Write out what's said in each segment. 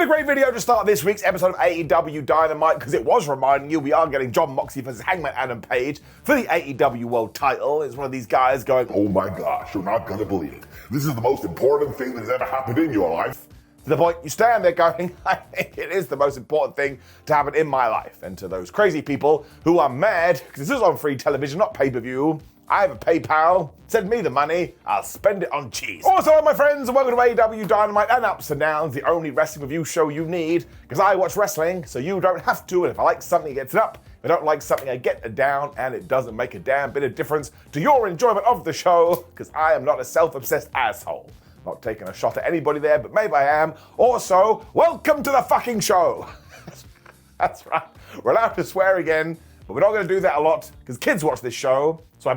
a great video to start this week's episode of AEW Dynamite, because it was reminding you we are getting Jon Moxley versus Hangman Adam Page for the AEW World title. It's one of these guys going, oh my gosh, you're not gonna believe it. This is the most important thing that has ever happened in your life. To the point you stand there going, I think it is the most important thing to happen in my life. And to those crazy people who are mad, because this is on free television, not pay-per-view, I have a PayPal, send me the money, I'll spend it on cheese. Also, my friends, welcome to AEW Dynamite and Ups and Downs, the only wrestling review show you need, because I watch wrestling, so you don't have to, and if I like something, it gets it up. If I don't like something, I get it down, and it doesn't make a damn bit of difference to your enjoyment of the show, because I am not a self-obsessed asshole. Not taking a shot at anybody there, but maybe I am. Also, welcome to the fucking show. That's right, we're allowed to swear again, but we're not going to do that a lot, because kids watch this show, so I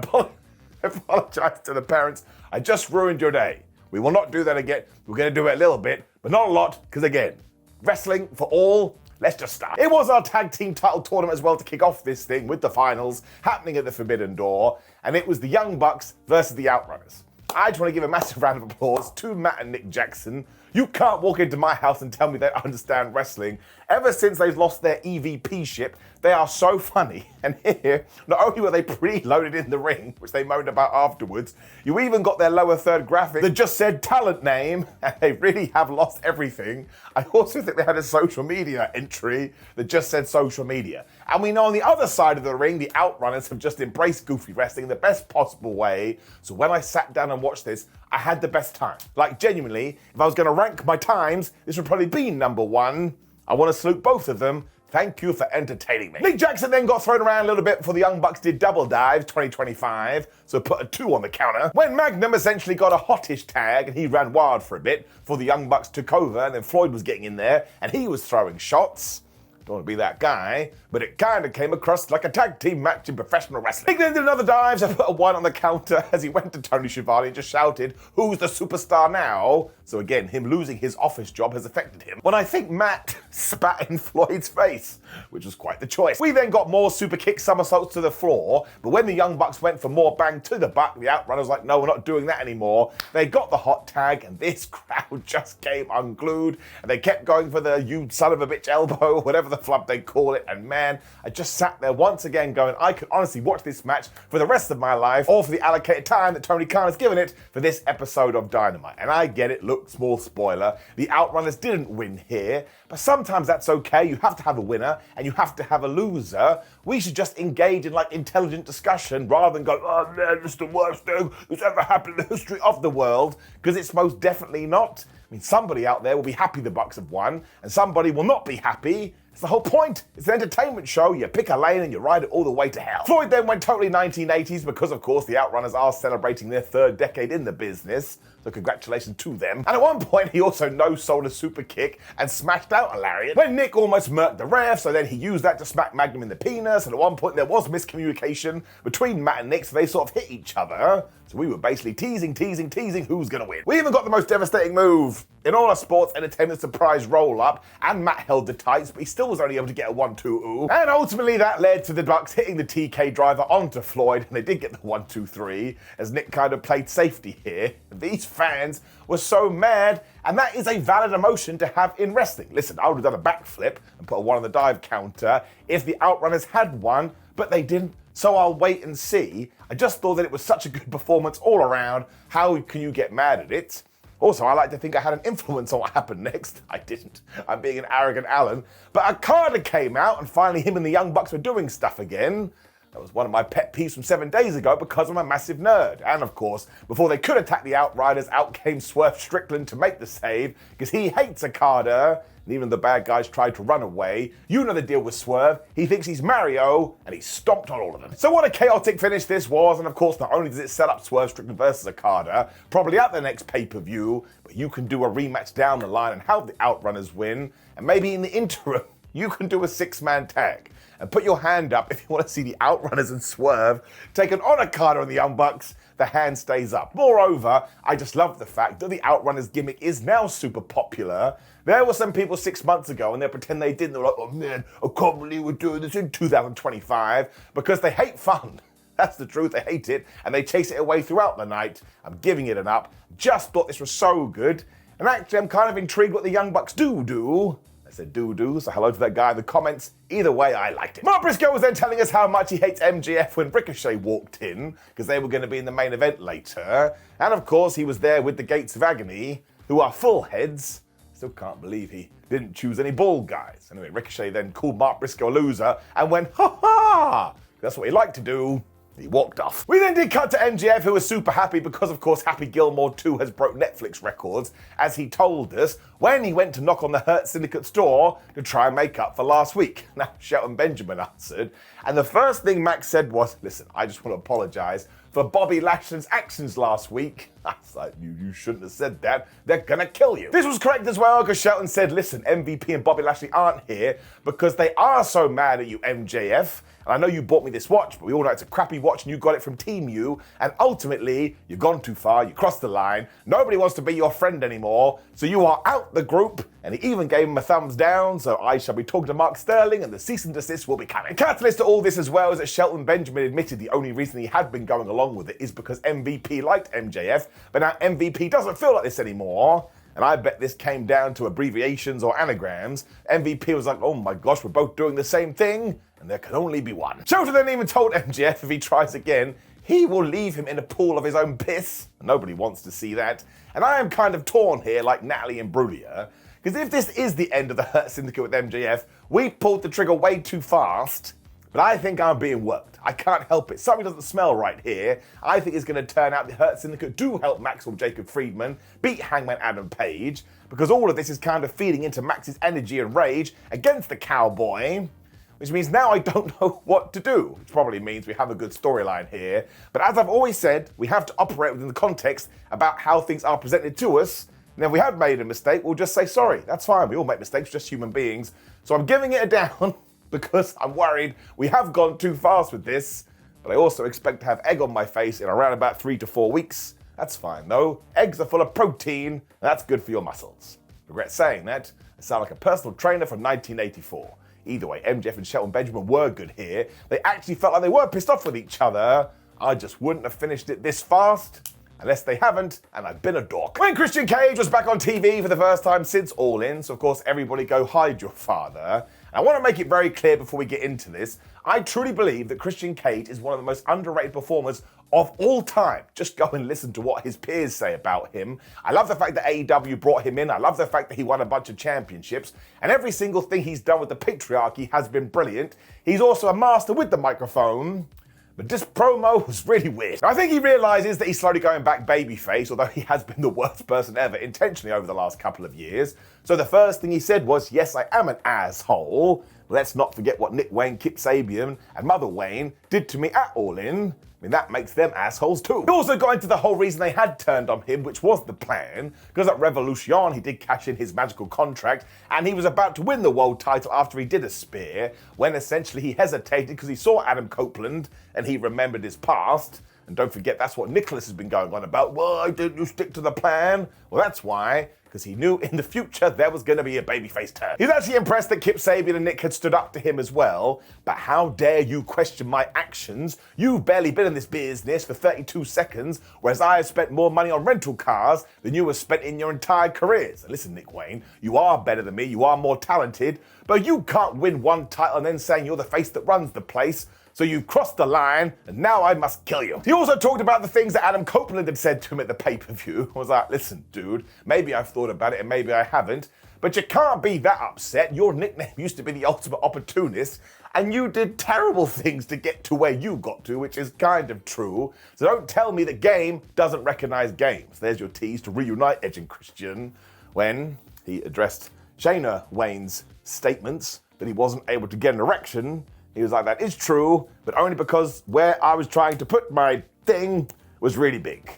apologize to the parents. I just ruined your day. We will not do that again. We're going to do it a little bit, but not a lot, because again, wrestling for all. Let's just start. It was our tag team title tournament as well to kick off this thing with the finals happening at the Forbidden Door, and it was the Young Bucks versus the Outrunners. I just want to give a massive round of applause to Matt and Nick Jackson. You can't walk into my house and tell me they understand wrestling. Ever since they've lost their EVP ship, they are so funny. And here, not only were they preloaded in the ring, which they moaned about afterwards, you even got their lower third graphic that just said talent name, and they really have lost everything. I also think they had a social media entry that just said social media. And we know on the other side of the ring, the Outrunners have just embraced goofy wrestling in the best possible way. So when I sat down and watched this, I had the best time. Like, genuinely, if I was going to rank my times, this would probably be number one. I want to salute both of them. Thank you for entertaining me. Nick Jackson then got thrown around a little bit before the Young Bucks did Double Dive 2025, so put a 2 on the counter. When Magnum essentially got a hottish tag and he ran wild for a bit before the Young Bucks took over, and then Floyd was getting in there and he was throwing shots. Don't want to be that guy, but it kind of came across like a tag team match in professional wrestling. Nick then did another dive, so put a 1 on the counter as he went to Tony Schiavone and just shouted, "Who's the superstar now?" So again, him losing his office job has affected him. When I think Matt spat in Floyd's face, which was quite the choice. We then got more super kick somersaults to the floor, but when the Young Bucks went for more bang to the buck, the Outrunners like, no, we're not doing that anymore. They got the hot tag, and this crowd just came unglued, and they kept going for the "you son of a bitch" elbow, whatever the flub they call it, and man, I just sat there once again going, I could honestly watch this match for the rest of my life, or for the allocated time that Tony Khan has given it for this episode of Dynamite. And I get it, look, small spoiler, the Outrunners didn't win here, but sometimes that's okay. You have to have a winner, and you have to have a loser. We should just engage in like intelligent discussion rather than go, oh man, it's the worst thing that's ever happened in the history of the world, because it's most definitely not. I mean, somebody out there will be happy the Bucks have won, and somebody will not be happy. It's the whole point. It's an entertainment show. You pick a lane and you ride it all the way to hell. Floyd then went totally 1980s because, of course, the Outrunners are celebrating their 3rd decade in the business. So congratulations to them. And at one point, he also no-sold a super kick and smashed out a lariat when Nick almost murked the ref, so then he used that to smack Magnum in the penis. And at one point, there was miscommunication between Matt and Nick, so they sort of hit each other. So we were basically teasing who's gonna win. We even got the most devastating move in all our sports entertainment surprise roll-up, and Matt held the tights, but he still was only able to get a 1-2-ooh. And ultimately that led to the Bucks hitting the TK driver onto Floyd, and they did get the 1-2-3, as Nick kind of played safety here. These fans were so mad, and that is a valid emotion to have in wrestling. Listen, I would have done a backflip and put a 1 on the dive counter if the Outrunners had won, but they didn't. So I'll wait and see. I just thought that it was such a good performance all around. How can you get mad at it? Also, I like to think I had an influence on what happened next. I didn't. I'm being an arrogant Alan. But Okada came out, and finally him and the Young Bucks were doing stuff again. That was one of my pet peeves from 7 days ago because I'm a massive nerd. And of course, before they could attack the Outriders, out came Swerve Strickland to make the save, because he hates Okada. And even the bad guys tried to run away. You know the deal with Swerve. He thinks he's Mario, and he stomped on all of them. So what a chaotic finish this was, and of course, not only does it set up Swerve Strickland versus Okada, probably at the next pay-per-view, but you can do a rematch down the line and have the Outrunners win, and maybe in the interim, you can do a 6-man tag. And put your hand up if you want to see the Outrunners and Swerve taken on Okada and the Young Bucks. The hand stays up. Moreover, I just love the fact that the Outrunners gimmick is now super popular. There were some people 6 months ago and they pretend they didn't. They were like, oh man, I can't believe we're doing this in 2025, because they hate fun. That's the truth, they hate it, and they chase it away throughout the night. I'm giving it an up. Just thought this was so good. And actually, I'm kind of intrigued what the Young Bucks do. I said do, so hello to that guy in the comments. Either way, I liked it. Mark Briscoe was then telling us how much he hates MJF when Ricochet walked in, because they were going to be in the main event later. And of course, he was there with the Gates of Agony, who are full heads. Still can't believe he didn't choose any bald guys. Anyway, Ricochet then called Mark Briscoe a loser and went, ha ha! That's what he liked to do. He walked off. We then did cut to MJF, who was super happy because, of course, Happy Gilmore 2 has broke Netflix records, as he told us when he went to knock on the Hurt Syndicate's door to try and make up for last week. Now, Shelton Benjamin answered, and the first thing Max said was, listen, I just want to apologize for Bobby Lashley's actions last week. I was like, you shouldn't have said that. They're gonna kill you. This was correct as well, because Shelton said, listen, MVP and Bobby Lashley aren't here because they are so mad at you, MJF. And I know you bought me this watch, but we all know it's a crappy watch and you got it from Team U. And ultimately, you've gone too far, you crossed the line. Nobody wants to be your friend anymore. So you are out the group. And he even gave him a thumbs down. So I shall be talking to Mark Sterling and the cease and desist will be coming. Catalyst to all this as well is that Shelton Benjamin admitted the only reason he had been going along with it is because MVP liked MJF. But now MVP doesn't feel like this anymore. And I bet this came down to abbreviations or anagrams. MVP was like, oh my gosh, we're both doing the same thing, and there can only be one. Shelton then even told MJF if he tries again, he will leave him in a pool of his own piss. Nobody wants to see that. And I am kind of torn here, like Natalie and Brulia, because if this is the end of the Hurt Syndicate with MJF, we pulled the trigger way too fast. But I think I'm being worked. I can't help it. Something doesn't smell right here. I think it's going to turn out the Hurt Syndicate do help Maxwell Jacob Friedman beat Hangman Adam Page, because all of this is kind of feeding into Max's energy and rage against the Cowboy, which means now I don't know what to do, which probably means we have a good storyline here. But as I've always said, we have to operate within the context about how things are presented to us. And if we have made a mistake, we'll just say sorry. That's fine. We all make mistakes, just human beings. So I'm giving it a down. Because I'm worried we have gone too fast with this, but I also expect to have egg on my face in around about 3 to 4 weeks. That's fine though. Eggs are full of protein, and that's good for your muscles. Regret saying that. I sound like a personal trainer from 1984. Either way, MJF and Shelton Benjamin were good here. They actually felt like they were pissed off with each other. I just wouldn't have finished it this fast. Unless they haven't, and I've been a dork. When Christian Cage was back on TV for the first time since All In, so of course everybody go hide your father. And I want to make it very clear before we get into this, I truly believe that Christian Cage is one of the most underrated performers of all time. Just go and listen to what his peers say about him. I love the fact that AEW brought him in. I love the fact that he won a bunch of championships. And every single thing he's done with the Patriarchy has been brilliant. He's also a master with the microphone. But this promo was really weird. I think he realizes that he's slowly going back babyface, although he has been the worst person ever intentionally over the last couple of years. So the first thing he said was, yes, I am an asshole. Let's not forget what Nick Wayne, Kip Sabian, and Mother Wayne did to me at All In. I mean, that makes them assholes too. He also got into the whole reason they had turned on him, which was the plan, because at Revolution he did cash in his magical contract, and he was about to win the world title after he did a spear, when essentially he hesitated because he saw Adam Copeland, and he remembered his past. And don't forget, that's what Nicholas has been going on about. Why didn't you stick to the plan? Well, that's why. Because he knew in the future there was going to be a babyface turn. He's actually impressed that Kip Sabian and Nick had stood up to him as well. But how dare you question my actions? You've barely been in this business for 32 seconds, whereas I have spent more money on rental cars than you have spent in your entire careers. And listen, Nick Wayne, you are better than me, you are more talented, but you can't win one title and then saying you're the face that runs the place. So you've crossed the line, and now I must kill you. He also talked about the things that Adam Copeland had said to him at the pay-per-view. I was like, listen, dude, maybe I've thought about it and maybe I haven't, but you can't be that upset. Your nickname used to be the Ultimate Opportunist, and you did terrible things to get to where you got to, which is kind of true. So don't tell me that game doesn't recognize games. There's your tease to reunite Edge and Christian when he addressed Shayna Wayne's statements that he wasn't able to get an erection. He was like, that is true, but only because where I was trying to put my thing was really big.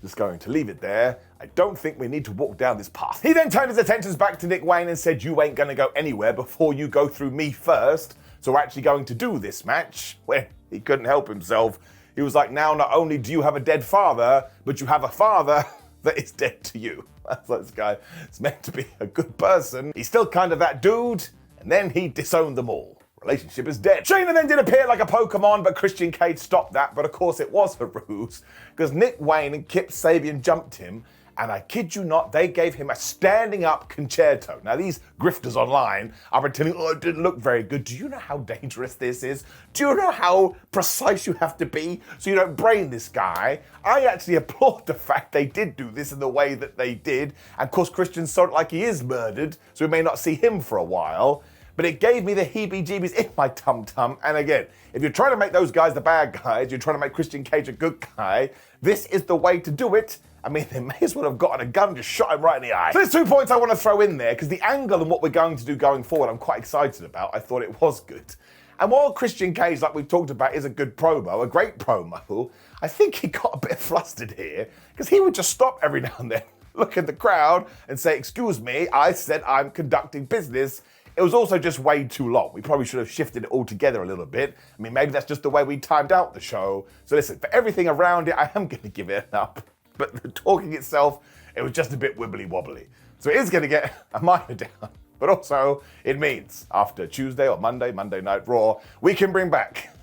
Just going to leave it there. I don't think we need to walk down this path. He then turned his attentions back to Nick Wayne and said, you ain't gonna go anywhere before you go through me first. So we're actually going to do this match. When he couldn't help himself. He was like, now not only do you have a dead father, but you have a father that is dead to you. That's like, this guy is meant to be a good person. He's still kind of that dude, and then he disowned them all. Relationship is dead. Shayna then did appear like a Pokemon, but Christian Cage stopped that. But of course it was a ruse, because Nick Wayne and Kip Sabian jumped him, and I kid you not, they gave him a standing up concerto. Now these grifters online are pretending, oh, it didn't look very good. Do you know how dangerous this is? Do you know how precise you have to be so you don't brain this guy? I actually applaud the fact they did do this in the way that they did. And of course, Christian sold it like he is murdered, so we may not see him for a while. But it gave me the heebie-jeebies in my tum-tum. And again, if you're trying to make those guys the bad guys, you're trying to make Christian Cage a good guy, this is the way to do it. I mean, they may as well have gotten a gun and just shot him right in the eye. So there's 2 points I want to throw in there, because the angle and what we're going to do going forward, I'm quite excited about. I thought it was good. And while Christian Cage, like we've talked about, is a good promo, a great promo, I think he got a bit flustered here, because he would just stop every now and then, look at the crowd and say, excuse me, I said I'm conducting business. It was also just way too long. We probably should have shifted it all together a little bit. I mean, maybe that's just the way we timed out the show. So listen, for everything around it, I am going to give it an up. But the talking itself, it was just a bit wibbly wobbly. So it is going to get a minor down. But also, it means after Tuesday or Monday Night Raw, we can bring back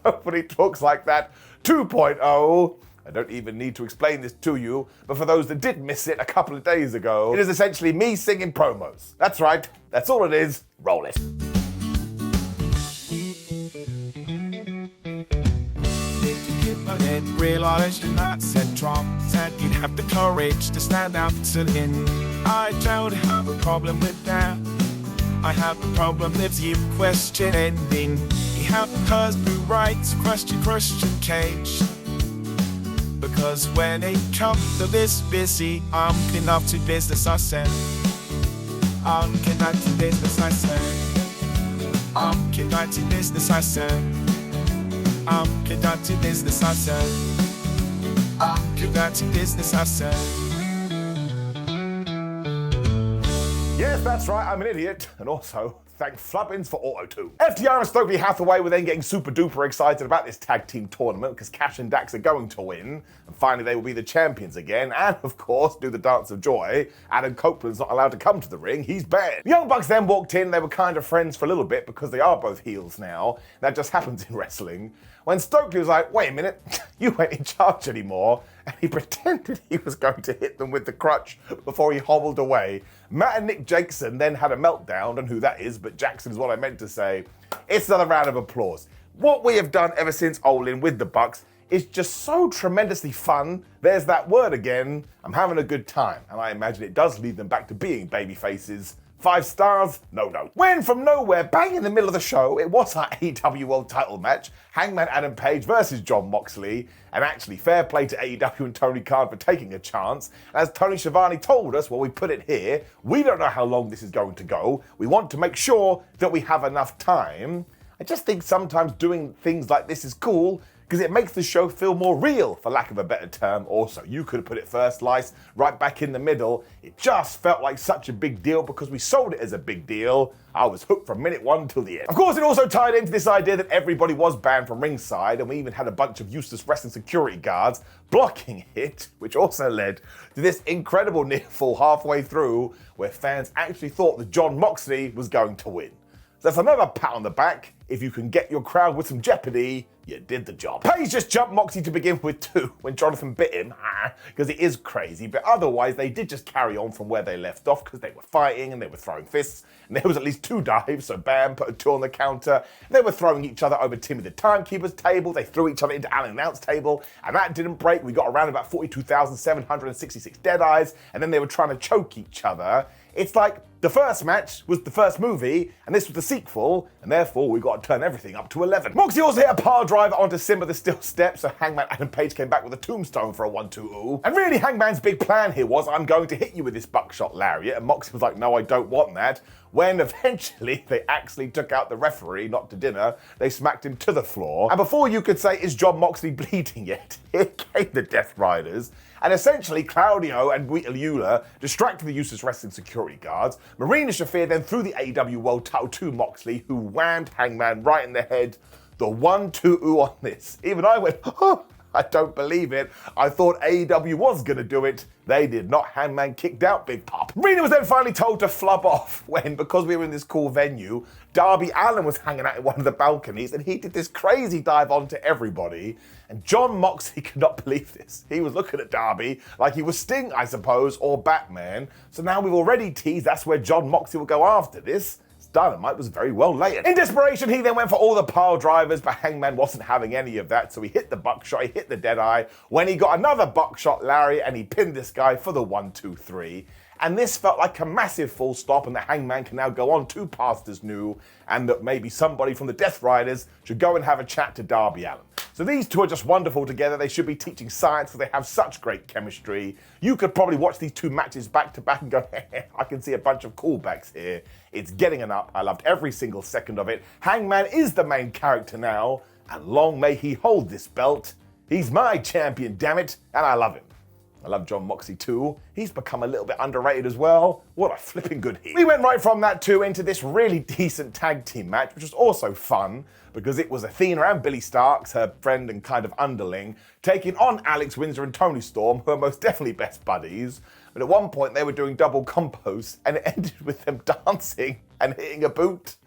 Nobody Talks Like That 2.0. I don't even need to explain this to you, but for those that did miss it a couple of days ago, it is essentially me singing promos. That's right, that's all it is. Roll it. Didn't realize you're not said Trump said you'd have the courage to stand up to him. I don't have a problem with that. I have a problem with you questioning. You have cause blue rights question Christian Cage. Because when it comes to this busy, I'm conducting business, I said. I'm conducting business, I said. I'm conducting business, I said. I'm conducting business, I said. I'm conducting business, I said. Yes, that's right, I'm an idiot. And also, thank Flubbins for Auto-Tune. FTR and Stokely Hathaway were then getting super duper excited about this tag team tournament because Cash and Dax are going to win. And finally they will be the champions again. And of course, do the dance of joy. Adam Copeland's not allowed to come to the ring, he's banned. The Young Bucks then walked in, they were kind of friends for a little bit because they are both heels now. That just happens in wrestling. When Stokely was like, wait a minute, you ain't in charge anymore. And he pretended he was going to hit them with the crutch before he hobbled away. Matt and Nick Jackson then had a meltdown, don't know who that is, but Jackson is what I meant to say. It's another round of applause. What we have done ever since All In with the Bucks is just so tremendously fun. There's that word again. I'm having a good time. And I imagine it does lead them back to being baby faces. 5 stars? No. When from nowhere, bang in the middle of the show, it was our AEW World title match, Hangman Adam Page versus Jon Moxley, and actually fair play to AEW and Tony Khan for taking a chance. As Tony Schiavone told us, well, we put it here, we don't know how long this is going to go. We want to make sure that we have enough time. I just think sometimes doing things like this is cool, because it makes the show feel more real, for lack of a better term. Also, you could have put it first slice, right back in the middle. It just felt like such a big deal because we sold it as a big deal. I was hooked from minute 1 till the end. Of course, it also tied into this idea that everybody was banned from ringside, and we even had a bunch of useless wrestling security guards blocking it, which also led to this incredible near fall halfway through, where fans actually thought that Jon Moxley was going to win. So that's another pat on the back. If you can get your crowd with some jeopardy, you did the job. Page just jumped Moxley to begin with too, when Jonathan bit him, because it is crazy, but otherwise they did just carry on from where they left off because they were fighting and they were throwing fists, and there was at least 2 dives, so Bam put a 2 on the counter. They were throwing each other over Timmy the Timekeeper's table, they threw each other into Alan Announce table, and that didn't break. We got around about 42,766 dead eyes, and then they were trying to choke each other. It's like the first match was the first movie, and this was the sequel, and therefore we got to turn everything up to 11. Moxley also hit a power driver onto Simba the Steel Step, so Hangman Adam Page came back with a tombstone for a 1-2-ooh. And really, Hangman's big plan here was, I'm going to hit you with this buckshot lariat, and Moxley was like, no, I don't want that. When eventually they actually took out the referee, not to dinner, they smacked him to the floor. And before you could say, is Jon Moxley bleeding yet? Here came the Death Riders. And essentially, Claudio and Guita Euler distracted the useless wrestling security guards. Marina Shafir then threw the AEW World title to Moxley, who whammed Hangman right in the head. The 1-2-ooh on this. Even I went, oh, I don't believe it. I thought AEW was going to do it. They did not. Hangman kicked out Big Pop. Rena was then finally told to flub off when, because we were in this cool venue, Darby Allin was hanging out in one of the balconies and he did this crazy dive onto everybody. And Jon Moxley could not believe this. He was looking at Darby like he was Sting, I suppose, or Batman. So now we've already teased that's where Jon Moxley will go after this. Dynamite was very well layered. In desperation, he then went for all the pile drivers, but Hangman wasn't having any of that, so he hit the buckshot, he hit the Deadeye, when he got another buckshot lariat, and he pinned this guy for the 1-2-3. And this felt like a massive full stop, and the Hangman can now go on to pastors new, and that maybe somebody from the Death Riders should go and have a chat to Darby Allin. So these two are just wonderful together. They should be teaching science because they have such great chemistry. You could probably watch these two matches back to back and go, I can see a bunch of callbacks here. It's getting an up. I loved every single second of it. Hangman is the main character now, and long may he hold this belt. He's my champion, damn it, and I love him. I love Jon Moxley too. He's become a little bit underrated as well. What a flipping good heel. We went right from that too into this really decent tag team match, which was also fun because it was Athena and Billie Starkz, her friend and kind of underling, taking on Alex Windsor and Toni Storm, who are most definitely best buddies. But at one point they were doing double combos and it ended with them dancing and hitting a boot.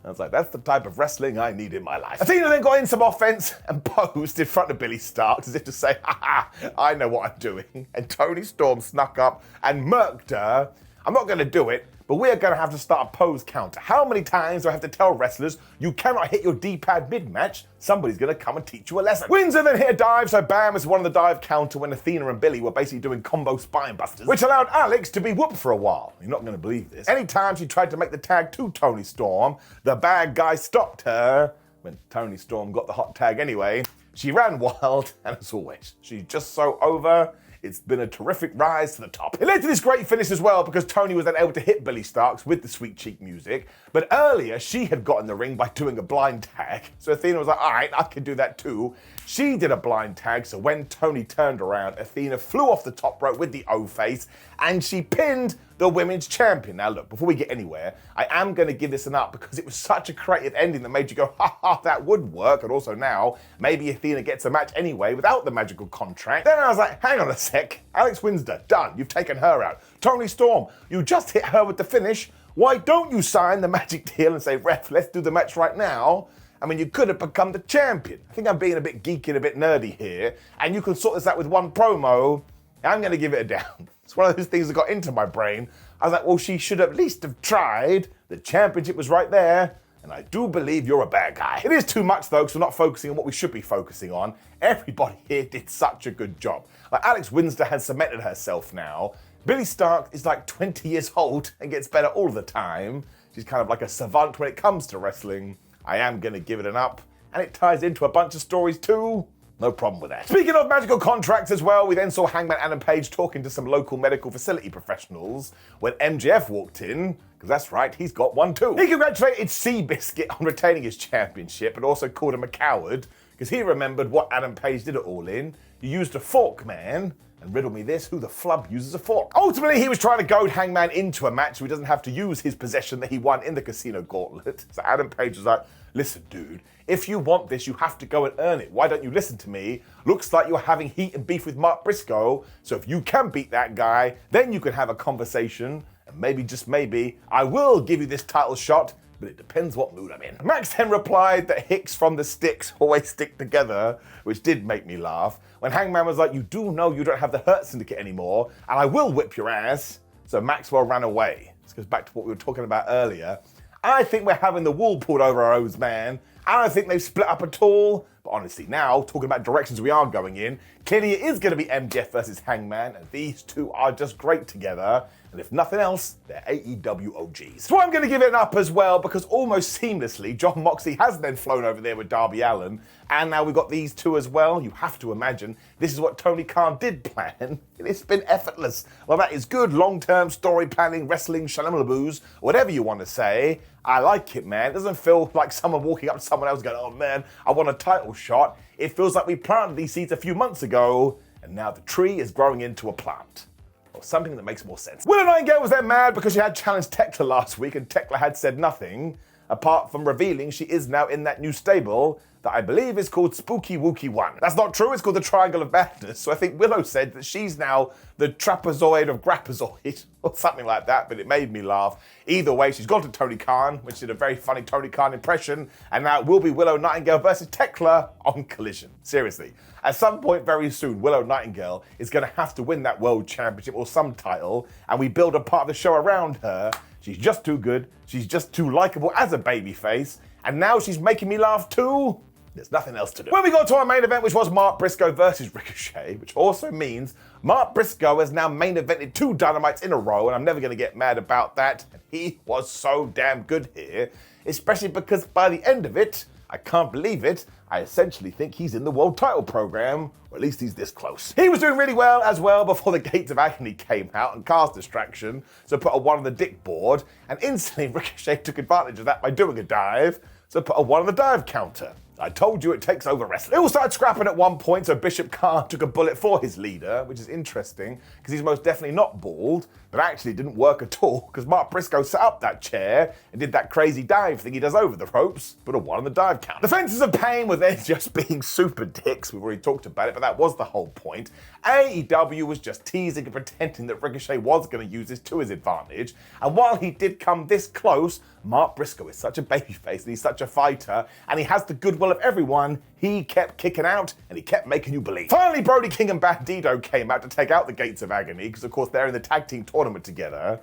I was like, that's the type of wrestling I need in my life. Athena then got in some offense and posed in front of Billie Starkz as if to say, ha, I know what I'm doing. And Toni Storm snuck up and murked her. I'm not going to do it, but we're going to have to start a pose counter. How many times do I have to tell wrestlers you cannot hit your D-pad mid-match? Somebody's going to come and teach you a lesson. Windsor then hit a dive, so bam was one of the dive counter when Athena and Billie were basically doing combo spine busters, which allowed Alex to be whooped for a while. You're not going to believe this. Anytime she tried to make the tag to Toni Storm, the bad guy stopped her. When Toni Storm got the hot tag anyway, she ran wild, and as always, she's just so over. It's been a terrific rise to the top. It led to this great finish as well because Toni was then able to hit Billie Starkz with the sweet cheek music. But earlier, she had got in the ring by doing a blind tag. So Athena was like, all right, I can do that too. She did a blind tag, so when Toni turned around, Athena flew off the top rope with the O-face and she pinned the women's champion. Now look, before we get anywhere, I am going to give this an up because it was such a creative ending that made you go, ha ha, that would work. And also now, maybe Athena gets a match anyway without the magical contract. Then I was like, hang on a sec. Alex Windsor, done. You've taken her out. Toni Storm, you just hit her with the finish. Why don't you sign the magic deal and say, ref, let's do the match right now? I mean, you could have become the champion. I think I'm being a bit geeky and a bit nerdy here. And you can sort this out with one promo. I'm going to give it a down. It's one of those things that got into my brain. I was like, well, she should at least have tried. The championship was right there. And I do believe you're a bad guy. It is too much, though, because we're not focusing on what we should be focusing on. Everybody here did such a good job. Like, Alex Windsor has cemented herself now. Billie Starkz is like 20 years old and gets better all the time. She's kind of like a savant when it comes to wrestling. I am going to give it an up. And it ties into a bunch of stories, too. No problem with that. Speaking of magical contracts as well, we then saw Hangman Adam Page talking to some local medical facility professionals when MJF walked in, because that's right, he's got one too. He congratulated Seabiscuit on retaining his championship, but also called him a coward, because he remembered what Adam Page did at All In. You used a fork, man. And riddle me this, who the flub uses a fork? Ultimately, he was trying to goad Hangman into a match so he doesn't have to use his possession that he won in the Casino Gauntlet. So Adam Page was like, listen, dude, if you want this, you have to go and earn it. Why don't you listen to me? Looks like you're having heat and beef with Mark Briscoe. So if you can beat that guy, then you can have a conversation. And maybe, just maybe, I will give you this title shot, but it depends what mood I'm in. Max then replied that Hicks from the Sticks always stick together, which did make me laugh. When Hangman was like, you do know you don't have the Hurt Syndicate anymore, and I will whip your ass. So Maxwell ran away. This goes back to what we were talking about earlier. I think we're having the wool pulled over our eyes, man. I don't think they've split up at all. But honestly, now, talking about directions we are going in, clearly it is going to be MJF versus Hangman, and these two are just great together. And if nothing else, they're AEW OGs. So I'm going to give it an up as well, because almost seamlessly, Jon Moxley has then flown over there with Darby Allin, and now we've got these two as well. You have to imagine this is what Tony Khan did plan. It's been effortless. Well, that is good long-term story planning, wrestling, shalalaboos, whatever you want to say. I like it, man. It doesn't feel like someone walking up to someone else going, oh man, I want a title shot. It feels like we planted these seeds a few months ago, and now the tree is growing into a plant. Or something that makes more sense. Willow Nightingale was then mad because she had challenged Tekla last week and Tekla had said nothing. apart from revealing she is now in that new stable that I believe is called Spooky Wookie 1. That's not true, it's called the Triangle of Madness, so I think Willow said that she's now the trapezoid of Grapazoid, or something like that, but it made me laugh. Either way, she's gone to Tony Khan, which did a very funny Tony Khan impression, and now it will be Willow Nightingale versus Tekla on Collision. Seriously. At some point very soon, Willow Nightingale is going to have to win that World Championship or some title, and we build a part of the show around her. She's just too good, she's just too likable as a babyface, and now she's making me laugh too. There's nothing else to do. When we got to our main event, which was Mark Briscoe versus Ricochet, which also means Mark Briscoe has now main evented 2 Dynamites in a row, and I'm never going to get mad about that. He was so damn good here, especially because by the end of it, I can't believe it, I essentially think he's in the world title program, or at least he's this close. He was doing really well as well before the Gates of Agony came out and cast distraction, so put a 1 on the dick board, and instantly Ricochet took advantage of that by doing a dive, so put a 1 on the dive counter. I told you it takes over wrestling. They all started scrapping at one point, so Bishop Khan took a bullet for his leader, which is interesting, because he's most definitely not bald, but actually didn't work at all, because Mark Briscoe set up that chair and did that crazy dive thing he does over the ropes, but a 1 on the dive count. The Fences of Pain were then just being super dicks, we've already talked about it, but that was the whole point. AEW was just teasing and pretending that Ricochet was going to use this to his advantage, and while he did come this close, Mark Briscoe is such a babyface and he's such a fighter, and he has the goodwill of everyone, he kept kicking out and he kept making you believe. Finally, Brody King and Bandito came out to take out the Gates of Agony, because of course they're in the tag team tournament together.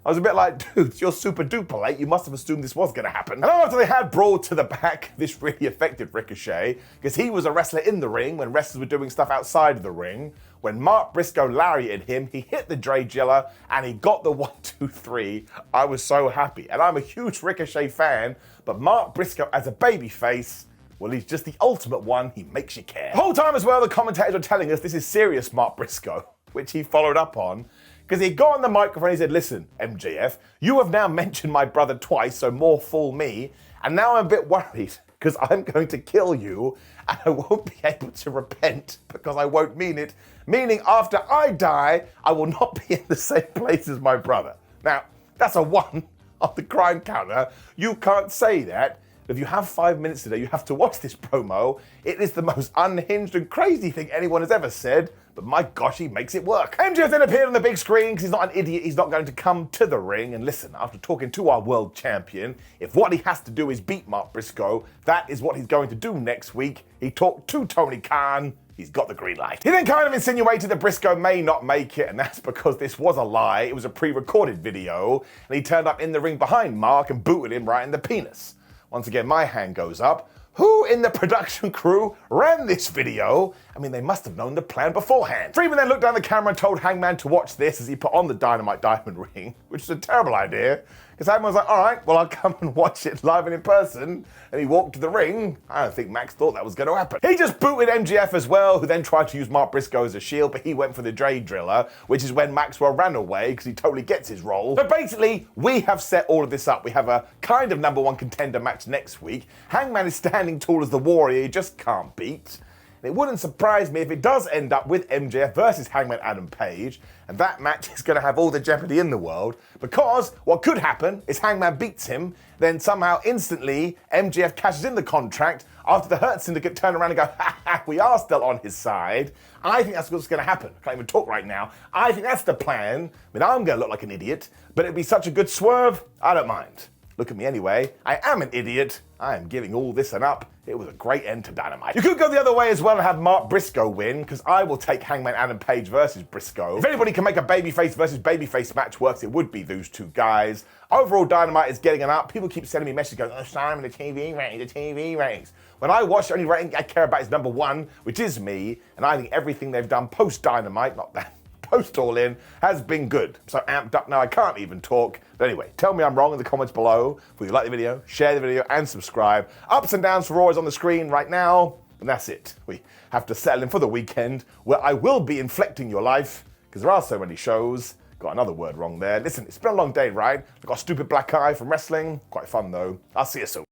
I was a bit like, dudes, you're super duper late. You must have assumed this was going to happen. And after they had brawled to the back, this really affected Ricochet, because he was a wrestler in the ring when wrestlers were doing stuff outside of the ring. When Mark Briscoe lariated him, he hit the Dre Jilla, and he got the 1, 2, 3. I was so happy. And I'm a huge Ricochet fan, but Mark Briscoe as a babyface, well, he's just the ultimate one. He makes you care. The whole time as well, the commentators were telling us this is serious Mark Briscoe, which he followed up on. Because he got on the microphone and he said, listen, MJF, you have now mentioned my brother twice, so more fool me. And now I'm a bit worried, because I'm going to kill you, and I won't be able to repent, because I won't mean it. Meaning, after I die, I will not be in the same place as my brother. Now, that's a 1 on the crime counter. You can't say that. If you have 5 minutes today, you have to watch this promo. It is the most unhinged and crazy thing anyone has ever said, but my gosh, he makes it work. MJF then appeared on the big screen because he's not an idiot. He's not going to come to the ring. And listen, after talking to our world champion, if what he has to do is beat Mark Briscoe, that is what he's going to do next week. He talked to Tony Khan. He's got the green light. He then kind of insinuated that Briscoe may not make it, and that's because this was a lie. It was a pre-recorded video, and he turned up in the ring behind Mark and booted him right in the penis. Once again, my hand goes up. Who in the production crew ran this video? I mean, they must have known the plan beforehand. Freeman then looked down the camera and told Hangman to watch this as he put on the Dynamite Diamond ring, which is a terrible idea, because Hangman was like, all right, well, I'll come and watch it live and in person. And he walked to the ring. I don't think Max thought that was going to happen. He just booted MJF as well, who then tried to use Mark Briscoe as a shield, but he went for the Dre Driller, which is when Maxwell ran away, because he totally gets his role. But basically, we have set all of this up. We have a kind of #1 contender match next week. Hangman is standing tall as the warrior he just can't beat. And it wouldn't surprise me if it does end up with MJF versus Hangman Adam Page, and that match is going to have all the jeopardy in the world, because what could happen is Hangman beats him, then somehow instantly MJF cashes in the contract after the Hurt Syndicate turn around and go, ha ha, we are still on his side. I think that's what's going to happen. I can't even talk right now. I think that's the plan. I mean, I'm going to look like an idiot, but it'd be such a good swerve, I don't mind. Look at me anyway. I am an idiot. I am giving all this an up. It was a great end to Dynamite. You could go the other way as well and have Mark Briscoe win, because I will take Hangman Adam Page versus Briscoe. If anybody can make a babyface versus babyface match works, it would be those two guys. Overall, Dynamite is getting an up. People keep sending me messages going, oh, Simon, the TV ratings. When I watch, the only rating I care about is #1, which is me, and I think everything they've done post-Dynamite, not that, post All In, has been good. I'm so amped up now I can't even talk. But anyway, tell me I'm wrong in the comments below. If you like the video, share the video and subscribe. Ups and downs for Raw is on the screen right now. And that's it. We have to settle in for the weekend, where I will be inflecting your life, because there are so many shows. Got another word wrong there. Listen, it's been a long day, right? I've got a stupid black eye from wrestling. Quite fun though. I'll see you soon.